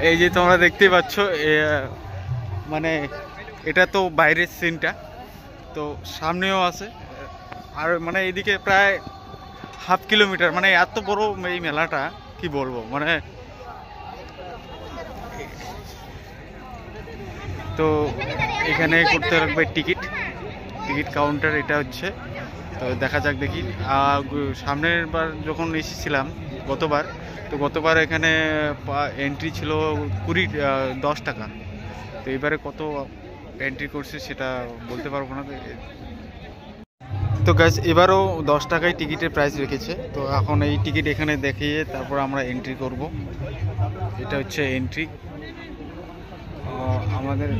এই যে তোমরা দেখতেই পাচ্ছ, মানে এটা তো বাইরের সিনটা, তো সামনেও আছে। আর মানে এইদিকে প্রায় হাফ কিলোমিটার, মানে এত বড় এই মেলাটা, কি বলবো মানে। তো এখানে করতে লাগবে টিকিট কাউন্টার, এটা হচ্ছে। তো দেখা যাক, দেখি। সামনের বার যখন এসেছিলাম গতবার এখানে এন্ট্রি ছিল 10 টাকা। তো এবারে কত এন্ট্রি করছে সেটা বলতে পারবো না। তো গাইস, এবারও 10 টাকায় টিকিটের প্রাইস রেখেছে। তো এখন এই টিকিট এখানে দেখিয়ে তারপর আমরা এন্ট্রি করব। এটা হচ্ছে এন্ট্রি আমাদের।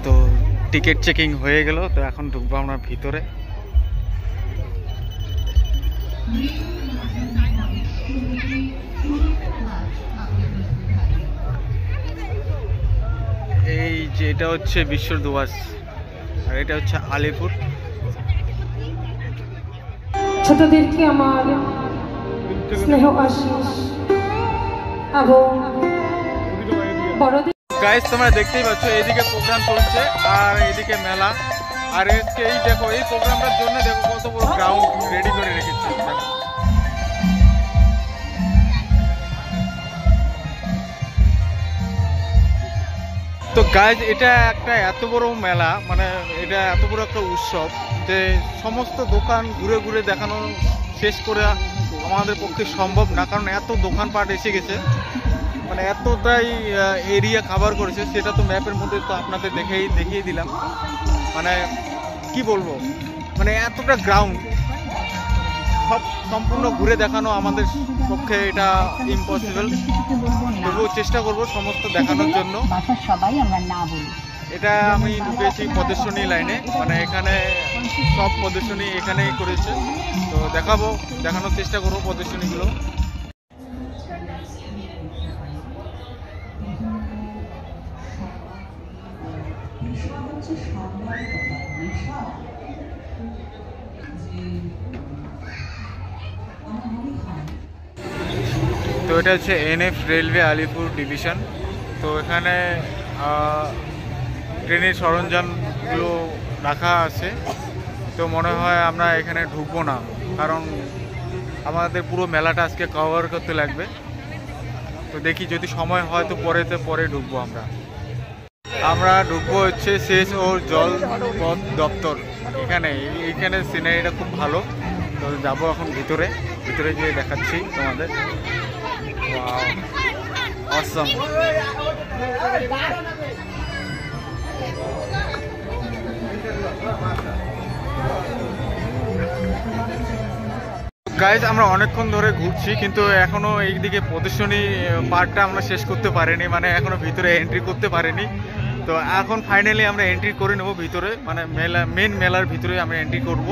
তো টিকিট চেকিং হয়ে গেল, তো এখন ঢুকবো আমরা ভিতরে। এই যে এটা হচ্ছে বিশ্ব দুয়াস, আর এটা হচ্ছে আলিপুর। ছোটদেরকে আমার স্নেহ আশিস এবং বড়দের। গাইস, তোমরা দেখতেই পাচ্ছ এইদিকে প্রোগ্রাম চলছে আর এইদিকে মেলা। আর এই দেখো, এই প্রোগ্রামটার জন্য দেখো কত বড় গ্রাউন্ড রেডি করে রেখেছে। তো গাইজ, এটা একটা এত বড় মেলা, মানে এটা এত বড় একটা উৎসব যে সমস্ত দোকান ঘুরে ঘুরে দেখানো শেষ করে আমাদের পক্ষে সম্ভব না, কারণ এত দোকানপাট এসে গেছে, মানে এতটাই এরিয়া কভার করেছে। সেটা তো ম্যাপের মধ্যে তো আপনাদের দেখিয়ে দিলাম। মানে কি বলবো, মানে এতটা গ্রাউন্ড সব সম্পূর্ণ ঘুরে দেখানো আমাদের পক্ষে এটা ইম্পসিবল। তবুও চেষ্টা করবো সমস্ত দেখানোর জন্য। এটা আমি ঢুকেছি প্রদর্শনী লাইনে, মানে এখানে সব প্রদর্শনী এখানেই করেছে। তো দেখানোর চেষ্টা করবো প্রদর্শনীগুলো। তো এটা হচ্ছে NF রেলওয়ে আলিপুর ডিভিশন। তো এখানে ট্রেনের সরঞ্জামগুলো রাখা আছে। তো মনে হয় আমরা এখানে ঢুকবো না, কারণ আমাদের পুরো মেলাটা আজকে কভার করতে লাগবে। তো দেখি যদি সময় হয় তো পরে ঢুকবো। আমরা ঢুকবো হচ্ছে সেচ ও জল পথ দপ্তর। এইখানে সিনারিটা খুব ভালো। তো যাবো এখন ভিতরে গিয়ে দেখাচ্ছি তোমাদের। অসম। গাইজ, আমরা অনেকক্ষণ ধরে ঘুরছি, কিন্তু এখনো এইদিকে প্রদর্শনী পার্টটা আমরা শেষ করতে পারিনি, মানে এখনো ভিতরে এন্ট্রি করতে পারিনি। তো এখন ফাইনালি আমরা এন্ট্রি করে নেব ভিতরে, মানে মেন মেলার ভিতরে আমরা এন্ট্রি করব।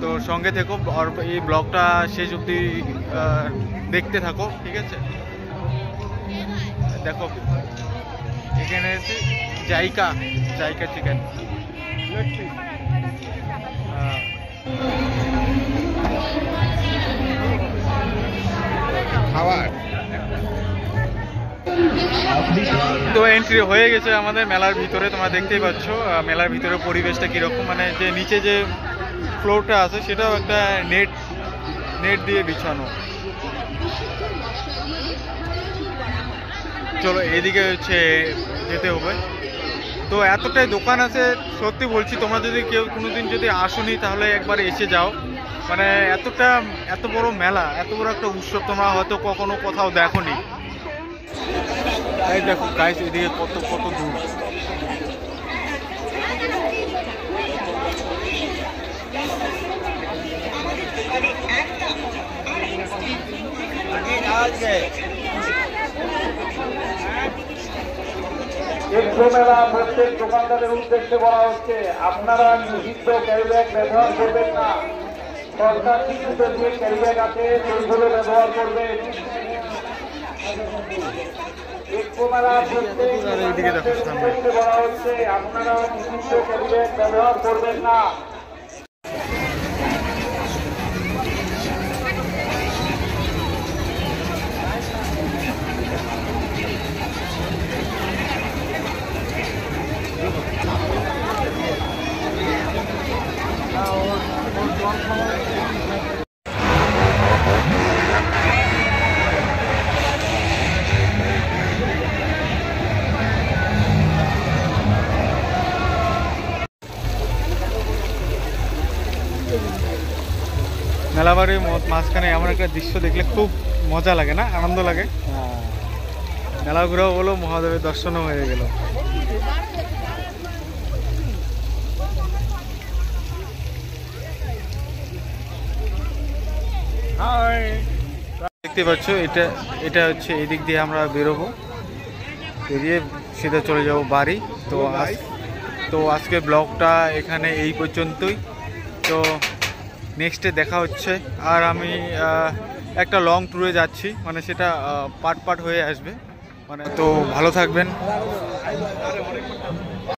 তো সঙ্গে থেকো, আর এই ব্লগটা শেষ অবধি দেখতে থাকো, ঠিক আছে? দেখো, এখানে এসে জাইকা চিকেন খাবার। তো এন্ট্রি হয়ে গেছে আমাদের মেলার ভিতরে। তোমরা দেখতেই পাচ্ছ মেলার ভিতরে পরিবেশটা কিরকম, মানে যে নিচে যে ফ্লোরটা আছে সেটাও একটা নেট দিয়ে বিছানো। চলো এদিকে হচ্ছে যেতে হবে। তো এতটাই দোকান আছে, সত্যি বলছি, তোমরা যদি কেউ কোনোদিন যদি আসোনি তাহলে একবার এসে যাও। মানে এত বড় মেলা, এত বড় একটা উৎসব তোমরা হয়তো কখনো কোথাও দেখোনি। এই দেখো গাইস, এদিকে কত দূর। মেলা প্রত্যেক দোকানদারের উদ্দেশ্যে বলা হচ্ছে, আপনারা নিষিদ্ধ ক্যারি ব্যাগ ব্যবহার করবেন না। সরকার স্বীকৃত যে ক্যারি ব্যাগ আছে সেইগুলো ব্যবহার করবেন। মেলা প্রত্যেক উদ্দেশ্যে বলা হচ্ছে, আপনারা নিষিদ্ধ ক্যারি ব্যাগ ব্যবহার করবেন না। মেলাবাড়ির মাঝখানে এমন একটা দৃশ্য দেখলে খুব মজা লাগে না, আনন্দ লাগে। মেলা ঘুরাও হলো, মহাদেবের দর্শনও হয়ে গেল। দেখতে পাচ্ছ এটা এটা হচ্ছে এদিক দিয়ে আমরা বেরোবো, বেরিয়ে সিধা চলে যাব বাড়ি। তো আজকের ব্লগটা এখানে এই পর্যন্তই। তো নেক্সটে দেখা হচ্ছে। আর আমি একটা লং ট্যুরে যাচ্ছি, মানে সেটা পার্ট হয়ে আসবে। মানে তো ভালো থাকবেন।